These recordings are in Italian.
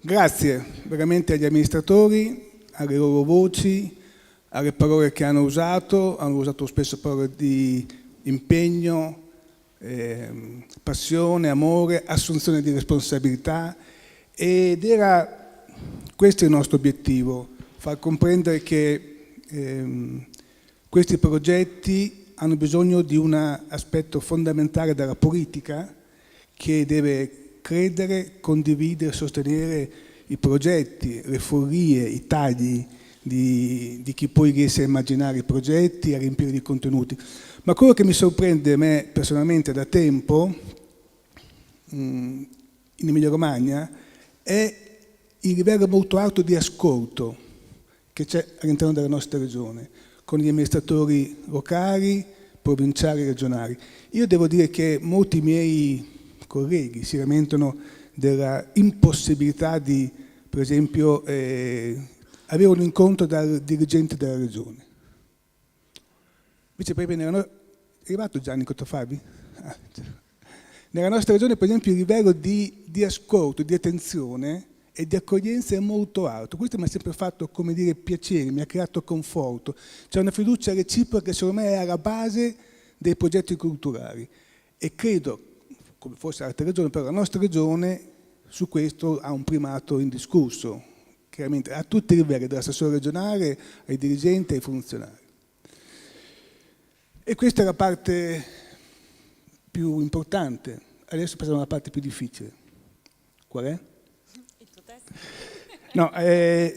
Grazie veramente agli amministratori, alle loro voci, alle parole che hanno usato spesso parole di impegno, passione, amore, assunzione di responsabilità, ed era questo il nostro obiettivo, far comprendere che questi progetti hanno bisogno di un aspetto fondamentale della politica, che deve credere, condividere, sostenere i progetti, le follie, i tagli di chi poi riesce a immaginare i progetti, a riempire di contenuti. Ma quello che mi sorprende a me personalmente da tempo in Emilia Romagna è il livello molto alto di ascolto che c'è all'interno della nostra regione, con gli amministratori locali, provinciali e regionali. Io devo dire che molti miei colleghi si lamentano della impossibilità di, per esempio, avere un incontro dal dirigente della regione. Invece è arrivato Gianni Cotofabi? Nella nostra regione, per esempio, il livello di ascolto, di attenzione e di accoglienza è molto alto. Questo mi ha sempre fatto, come dire, piacere, mi ha creato conforto. C'è una fiducia reciproca che secondo me è alla base dei progetti culturali. E credo, come forse altre regioni, però la nostra regione su questo ha un primato indiscusso, chiaramente a tutti i livelli, dall'assessore regionale ai dirigenti ai funzionari. E questa è la parte più importante. Adesso passiamo alla parte più difficile. Qual è? Il tuo testo? No,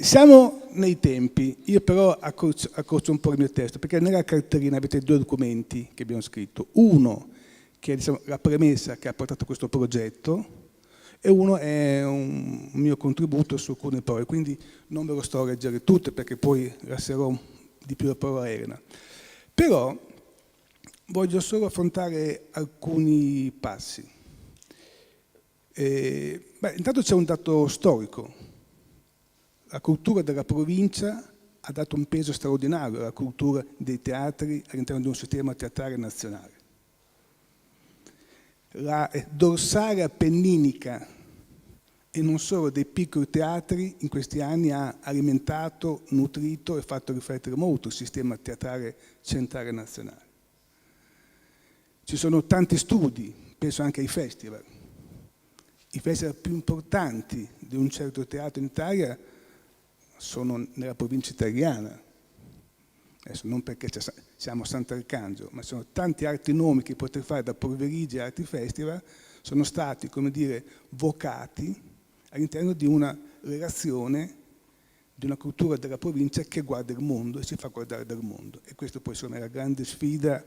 siamo nei tempi. Io però accorcio un po' il mio testo, perché nella cartellina avete due documenti che abbiamo scritto. Uno che è, diciamo, la premessa che ha portato a questo progetto, e uno è un mio contributo su alcune parole, quindi non ve lo sto a leggere tutte perché poi lascerò di più la parola a Elena. Però voglio solo affrontare alcuni passi. Intanto c'è un dato storico. La cultura della provincia ha dato un peso straordinario alla cultura dei teatri all'interno di un sistema teatrale nazionale. La dorsale appenninica e non solo dei piccoli teatri in questi anni ha alimentato, nutrito e fatto riflettere molto il sistema teatrale centrale nazionale. Ci sono tanti studi, penso anche ai festival. I festival più importanti di un certo teatro in Italia sono nella provincia italiana. Adesso non perché siamo a Sant'Arcangelo, ma sono tanti altri nomi che potrei fare da Polverigi a altri festival, sono stati, come dire, vocati all'interno di una relazione, di una cultura della provincia che guarda il mondo e si fa guardare dal mondo. E questo poi è la grande sfida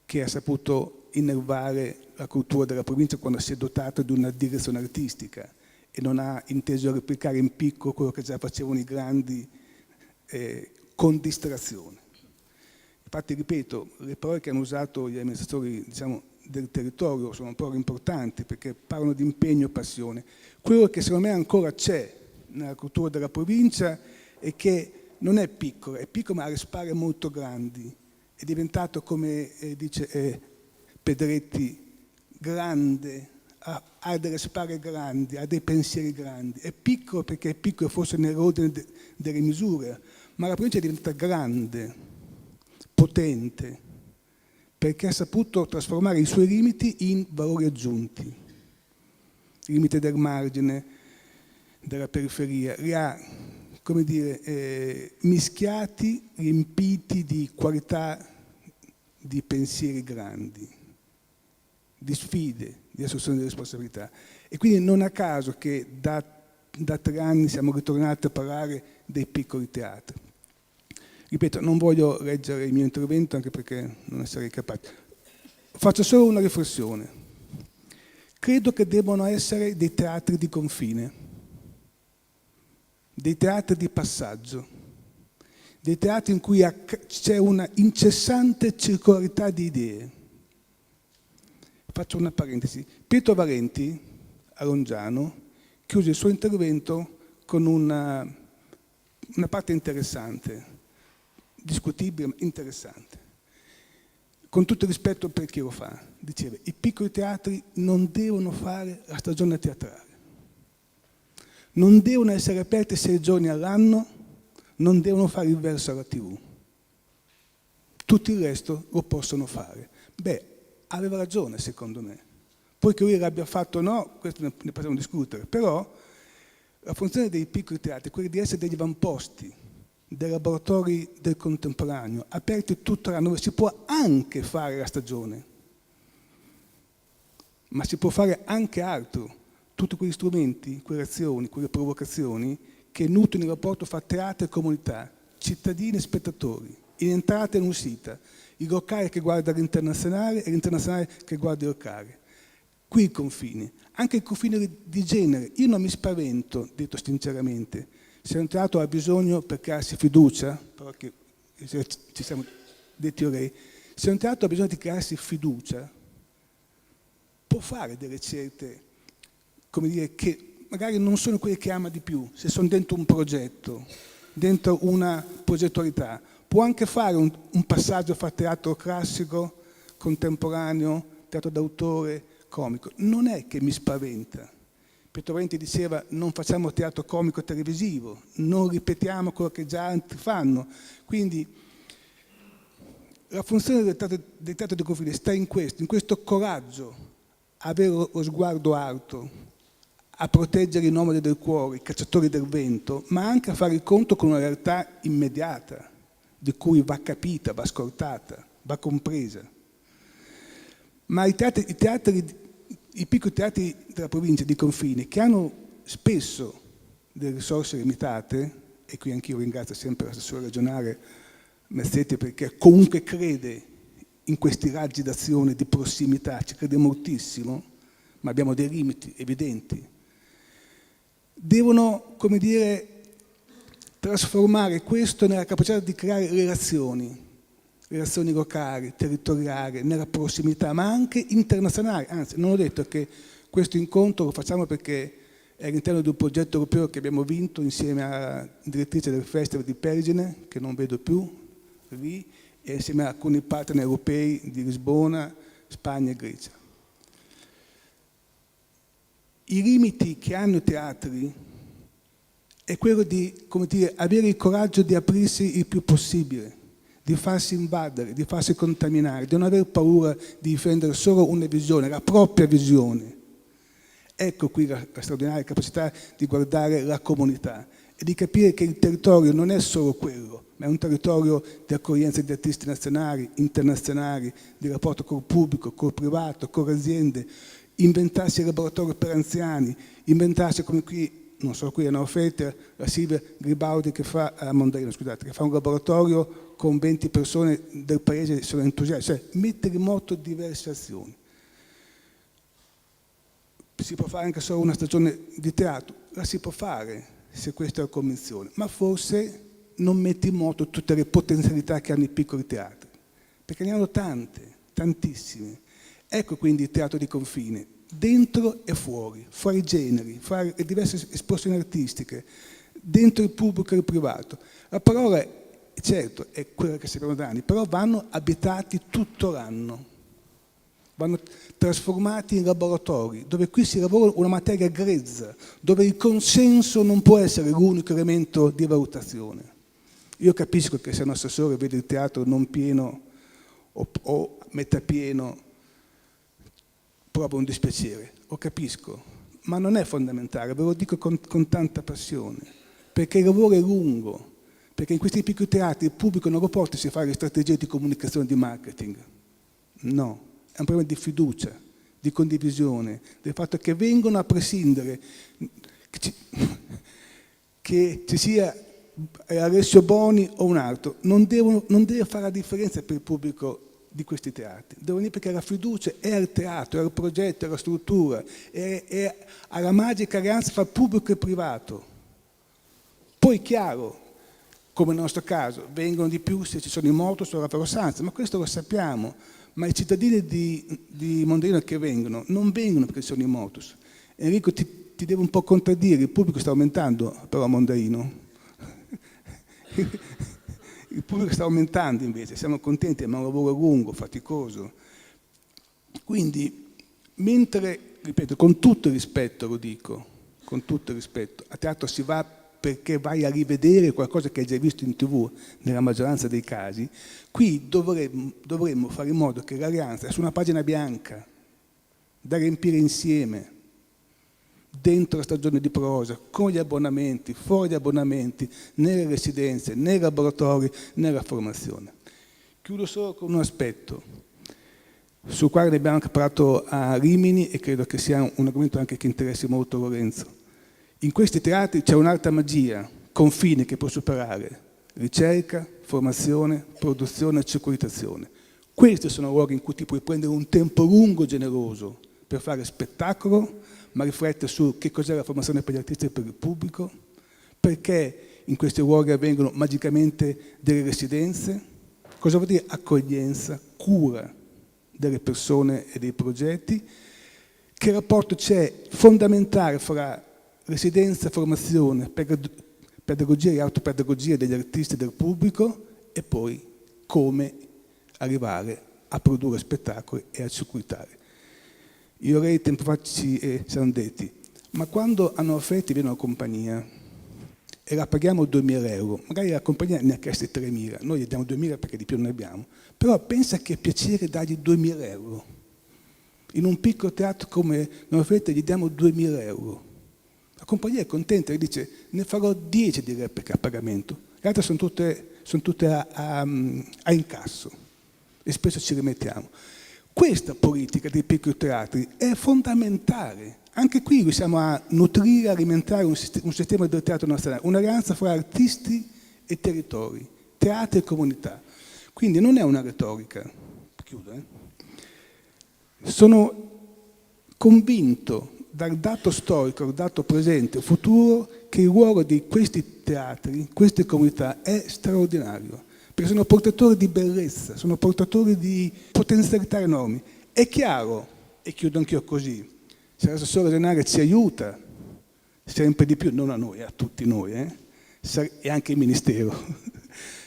che ha saputo innervare la cultura della provincia quando si è dotato di una direzione artistica e non ha inteso replicare in piccolo quello che già facevano i grandi con distrazione. Infatti, ripeto, le parole che hanno usato gli amministratori, diciamo, del territorio sono parole importanti perché parlano di impegno e passione. Quello che secondo me ancora c'è nella cultura della provincia è che non è piccolo ma ha le spalle molto grandi. È diventato, come dice Pedretti, grande, ha delle spalle grandi, ha dei pensieri grandi. È piccolo perché è piccolo forse nell'ordine delle misure, ma la provincia è diventata grande, potente, perché ha saputo trasformare i suoi limiti in valori aggiunti. I limiti del margine, della periferia, li ha, come dire, mischiati, riempiti di qualità di pensieri grandi, di sfide, di assunzione di responsabilità. E quindi non a caso che da 3 anni siamo ritornati a parlare dei piccoli teatri. Ripeto, non voglio leggere il mio intervento anche perché non ne sarei capace. Faccio solo una riflessione. Credo che debbano essere dei teatri di confine, dei teatri di passaggio, dei teatri in cui c'è una incessante circolarità di idee. Faccio una parentesi. Pietro Valenti, a Rongiano, chiuse il suo intervento con una parte interessante, discutibile ma interessante. Con tutto il rispetto per chi lo fa, diceva: i piccoli teatri non devono fare la stagione teatrale. non devono essere aperte 6 giorni all'anno, non devono fare il verso alla TV. Tutto il resto lo possono fare. Beh, aveva ragione secondo me. Poi che lui l'abbia fatto o no, questo ne possiamo discutere, però la funzione dei piccoli teatri è quella di essere degli avamposti, dei laboratori del contemporaneo, aperti tutto l'anno, dove si può anche fare la stagione, ma si può fare anche altro, tutti quegli strumenti, quelle azioni, quelle provocazioni che nutrono il rapporto fra teatro e comunità, cittadini e spettatori, in entrata e in uscita, il locale che guarda l'internazionale e l'internazionale che guarda il locale. Qui il confine, anche il confine di genere. Io non mi spavento, detto sinceramente, se un teatro ha bisogno per crearsi fiducia, però che ci siamo detti ormai, se un teatro ha bisogno di crearsi fiducia, può fare delle scelte, come dire, che magari non sono quelle che ama di più, se sono dentro un progetto, dentro una progettualità. Può anche fare un passaggio fra teatro classico, contemporaneo, teatro d'autore, comico. Non è che mi spaventa. Pietro Valenti diceva non facciamo teatro comico televisivo, non ripetiamo quello che già altri fanno. Quindi la funzione del teatro di confine sta in questo coraggio, avere lo sguardo alto, a proteggere i nomadi del cuore, i cacciatori del vento, ma anche a fare il conto con una realtà immediata, di cui va capita, va ascoltata, va compresa. Ma i piccoli teatri della provincia di confine, che hanno spesso delle risorse limitate, e qui anch'io ringrazio sempre l'assessore regionale Mazzetti perché comunque crede in questi raggi d'azione di prossimità, ci crede moltissimo, ma abbiamo dei limiti evidenti. Devono, come dire, trasformare questo nella capacità di creare relazioni locali, territoriali, nella prossimità, ma anche internazionali. Anzi, non ho detto che questo incontro lo facciamo perché è all'interno di un progetto europeo che abbiamo vinto insieme alla direttrice del Festival di Pergine, che non vedo più lì, e insieme a alcuni partner europei di Lisbona, Spagna e Grecia. I limiti che hanno i teatri è quello di, come dire, avere il coraggio di aprirsi il più possibile, di farsi invadere, di farsi contaminare, di non avere paura di difendere solo una visione, la propria visione. Ecco qui la straordinaria capacità di guardare la comunità e di capire che il territorio non è solo quello, ma è un territorio di accoglienza di artisti nazionali, internazionali, di rapporto col pubblico, col privato, con le aziende, inventarsi il laboratorio per anziani, inventarsi come qui, non solo qui a Norfelter, la Silvia Gribaldi che fa, a Mondarino, scusate, che fa un laboratorio con 20 persone del paese, sono entusiasti, cioè mettere in moto diverse azioni. Si può fare anche solo una stagione di teatro, la si può fare se questa è la convinzione, ma forse non mette in moto tutte le potenzialità che hanno i piccoli teatri, perché ne hanno tante, tantissime. Ecco quindi il teatro di confine, dentro e fuori, fra i generi, fra le diverse espressioni artistiche, dentro il pubblico e il privato. La parola, certo, è quella che sappiamo da anni, però vanno abitati tutto l'anno, vanno trasformati in laboratori, dove qui si lavora una materia grezza, dove il consenso non può essere l'unico elemento di valutazione. Io capisco che se un assessore vede il teatro non pieno o metà pieno, prova un dispiacere, lo capisco, ma non è fondamentale, ve lo dico con tanta passione, perché il lavoro è lungo, perché in questi piccoli teatri il pubblico non lo porta a fare le strategie di comunicazione e di marketing, no, è un problema di fiducia, di condivisione, del fatto che vengono a prescindere, che ci sia Alessio Boni o un altro, non deve fare la differenza per il pubblico di questi teatri, devono dire perché la fiducia è al teatro, è al progetto, è alla struttura, è alla magica alleanza fra pubblico e privato. Poi chiaro, come nel nostro caso, vengono di più se ci sono i moto sulla Raffaello Sanz, ma questo lo sappiamo, ma i cittadini di Mondarino che vengono, non vengono perché sono i motus. Enrico ti devo un po' contraddire, il pubblico sta aumentando però a Mondarino. Il pubblico sta aumentando invece, siamo contenti, ma è un lavoro lungo, faticoso. Quindi, mentre, ripeto, con tutto il rispetto lo dico, con tutto il rispetto, a teatro si va perché vai a rivedere qualcosa che hai già visto in TV nella maggioranza dei casi, qui dovremmo fare in modo che l'alleanza su una pagina bianca da riempire insieme, dentro la stagione di prosa, con gli abbonamenti, fuori gli abbonamenti, nelle residenze, nei laboratori, nella formazione. Chiudo solo con un aspetto, sul quale ne abbiamo anche parlato a Rimini e credo che sia un argomento anche che interessi molto Lorenzo. In questi teatri c'è un'alta magia, confine che può superare ricerca, formazione, produzione, circuitazione. Questi sono luoghi in cui ti puoi prendere un tempo lungo e generoso per fare spettacolo, ma riflettere su che cos'è la formazione per gli artisti e per il pubblico, perché in questi luoghi avvengono magicamente delle residenze, cosa vuol dire accoglienza, cura delle persone e dei progetti, che rapporto c'è fondamentale fra residenza, formazione, pedagogia e autopedagogia degli artisti e del pubblico e poi come arrivare a produrre spettacoli e a circuitare. Io e tempo fa ci siamo detti, ma quando hanno offerto viene una compagnia e la paghiamo 2.000 euro, magari la compagnia ne ha chiesti 3.000, noi gli diamo 2.000 perché di più non ne abbiamo, però pensa che è piacere dargli 2.000 euro. In un piccolo teatro come l'offerta gli diamo 2.000 euro. La compagnia è contenta e dice ne farò 10 di repliche a pagamento, le altre sono tutte a incasso e spesso ci rimettiamo. Questa politica dei piccoli teatri è fondamentale. Anche qui riusciamo a nutrire, alimentare un sistema del teatro nazionale, un'alleanza fra artisti e territori, teatri e comunità. Quindi non è una retorica. Chiudo, Sono convinto dal dato storico al dato presente e futuro che il ruolo di questi teatri, queste comunità è straordinario, perché sono portatori di bellezza, sono portatori di potenzialità enormi. È chiaro, e chiudo anch'io così, se l'assessore Denari ci aiuta sempre di più, non a noi, a tutti noi, e anche il Ministero,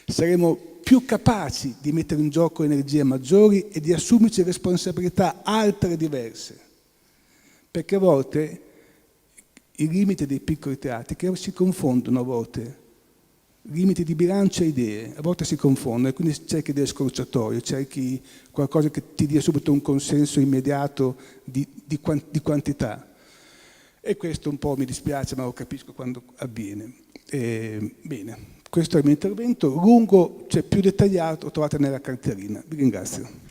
saremo più capaci di mettere in gioco energie maggiori e di assumerci responsabilità altre e diverse. Perché a volte i limiti dei piccoli teatri che si confondono a volte, limiti di bilancio e idee, a volte si confondono e quindi cerchi delle scorciatoie, cerchi qualcosa che ti dia subito un consenso immediato di quantità. E questo un po' mi dispiace, ma lo capisco quando avviene. Bene, questo è il mio intervento, lungo, cioè più dettagliato, lo trovate nella cartellina. Vi ringrazio.